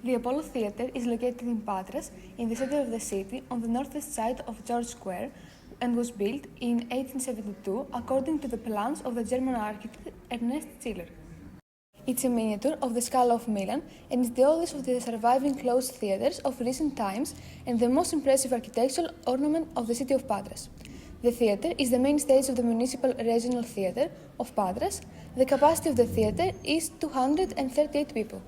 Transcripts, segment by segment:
The Apollo Theatre is located in Patras, in the center of the city, on the northwest side of George Square, and was built in 1872 according to the plans of the German architect Ernest Ziller. It's a miniature of the Scala of Milan and is the oldest of the surviving closed theatres of recent times and the most impressive architectural ornament of the city of Patras. The theatre is the main stage of the Municipal Regional Theatre of Patras. The capacity of the theatre is 238 people.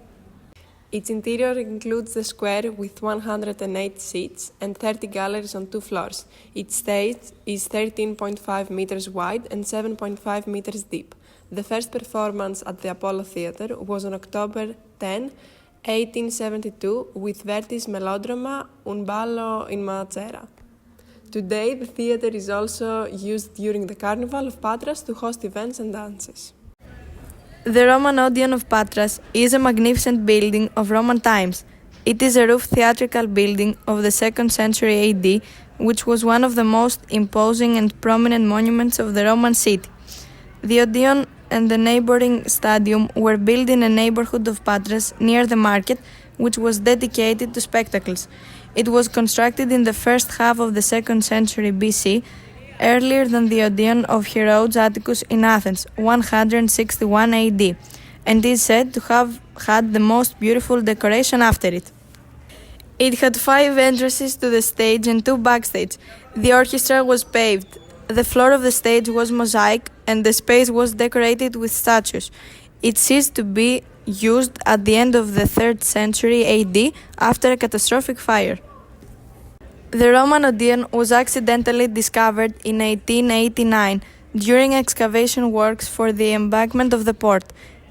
Its interior includes the square with 108 seats and 30 galleries on 2 floors. Its stage is 13.5 meters wide and 7.5 meters deep. The first performance at the Apollo Theatre was on October 10, 1872 with Verdi's melodrama Un ballo in Matera. Today, the theatre is also used during the Carnival of Patras to host events and dances. The Roman Odeon of Patras is a magnificent building of Roman times. It is a roof theatrical building of the 2nd century AD, which was one of the most imposing and prominent monuments of the Roman city. The Odeon and the neighboring stadium were built in a neighborhood of Patras near the market, which was dedicated to spectacles. It was constructed in the first half of the 2nd century BC, earlier than the Odeon of Herodes Atticus in Athens, 161 AD, and is said to have had the most beautiful decoration after it. It had 5 entrances to the stage and 2 backstage. The orchestra was paved. The floor of the stage was mosaic, and the space was decorated with statues. It ceased to be used at the end of the 3rd century AD after a catastrophic fire. The Roman Odeon was accidentally discovered in 1889 during excavation works for the embankment of the port.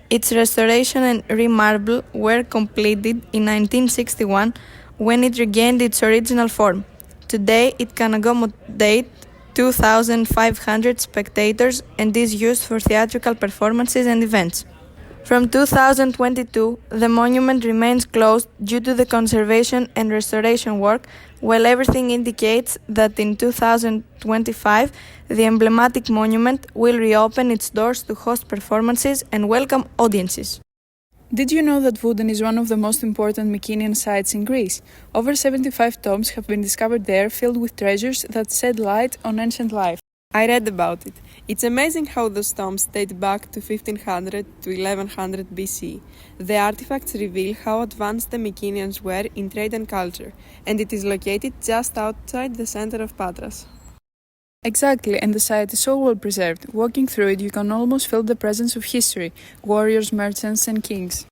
Its restoration and remarble were completed in 1961 when it regained its original form. Today it can accommodate 2,500 spectators and is used for theatrical performances and events. From 2022, the monument remains closed due to the conservation and restoration work, while everything indicates that in 2025, the emblematic monument will reopen its doors to host performances and welcome audiences. Did you know that Voudon is one of the most important Mycenaean sites in Greece? Over 75 tombs have been discovered there filled with treasures that shed light on ancient life. I read about it. It's amazing how those tombs date back to 1500 to 1100 BC. The artifacts reveal how advanced the Mycenaeans were in trade and culture, and it is located just outside the center of Patras. Exactly, and the site is so well preserved. Walking through it, you can almost feel the presence of history, warriors, merchants, and kings.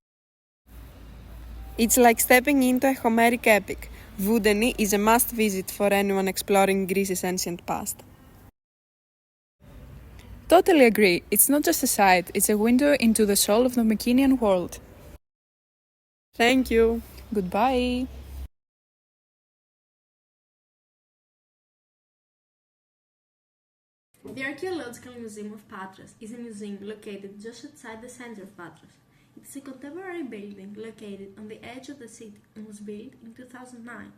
It's like stepping into a Homeric epic. Voudoni is a must-visit for anyone exploring Greece's ancient past. Totally agree. It's not just a site, it's a window into the soul of the Mycenaean world. Thank you. Goodbye. The Archaeological Museum of Patras is a museum located just outside the center of Patras. It is a contemporary building located on the edge of the city and was built in 2009.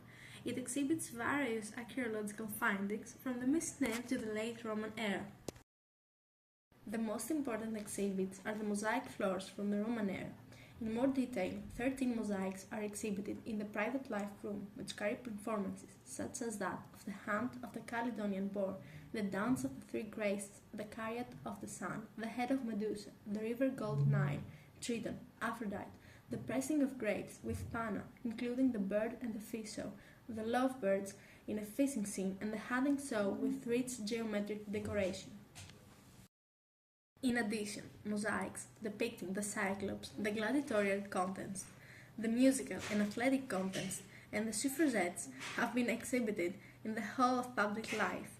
It exhibits various archaeological findings from the Mycenaean to the late Roman era. The most important exhibits are the mosaic floors from the Roman era. In more detail, 13 mosaics are exhibited in the private life room, which carry performances such as that of the hunt of the Caledonian boar, the dance of the 3 Graces, the chariot of the sun, the head of Medusa, the river god Nile, Triton, Aphrodite, the pressing of grapes with Panna, including the bird and the fish-sow, the lovebirds in a fishing scene, and the hunting sow with rich geometric decoration. In addition, mosaics depicting the Cyclops, the gladiatorial contest, the musical and athletic contest, and the suffragettes have been exhibited in the Hall of Public Life.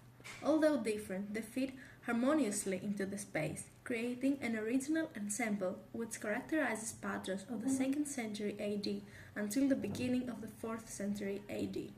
Although different, they fit harmoniously into the space, creating an original ensemble which characterizes Patras of the 2nd century AD until the beginning of the 4th century AD.